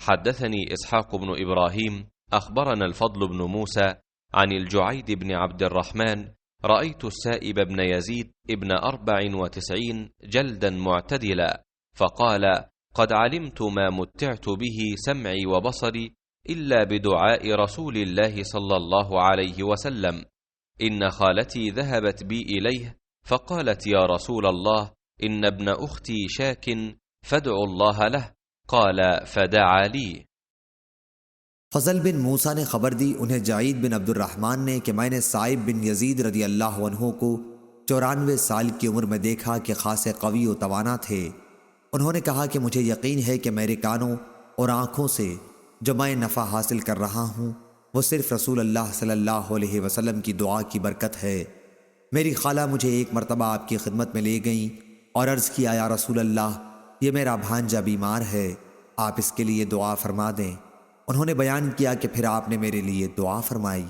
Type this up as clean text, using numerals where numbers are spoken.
حدثني إسحاق بن إبراهيم أخبرنا الفضل بن موسى عن الجعيد بن عبد الرحمن رأيت السائب بن يزيد ابن 94 جلدا معتدلا، فقال: قد علمت ما متعت به سمعي وبصري إلا بدعاء رسول الله صلى الله عليه وسلم. إن خالتي ذهبت بي إليه فقالت: يا رسول الله، إن ابن أختي شاك فادعوا الله له. قال: فدعا لي. फजल बिन मूसा ने खबर दी उन्हें जईद बिन अब्दुर्रहमान ने कि मैंने साइब बिन यजीद रदी अल्लाह अन्हु को 94 साल की उम्र में देखा कि खासे कवी व तवाना थे। उन्होंने कहा कि मुझे यकीन है कि मेरे कानों और आँखों से जो मैं नफ़ा हासिल कर रहा हूँ वो सिर्फ रसूल अल्लाह सल्लल्लाहु अलैहि वसल्लम की दुआ की बरकत है। मेरी खाला मुझे एक मरतबा आपकी खिदमत में ले गईं और अर्ज़ किया, या रसूल अल्लाह, ये मेरा भांजा बीमार है, आप इसके लिए दुआ फरमा दें। उन्होंने बयान किया कि फिर आपने मेरे लिए दुआ फरमाई।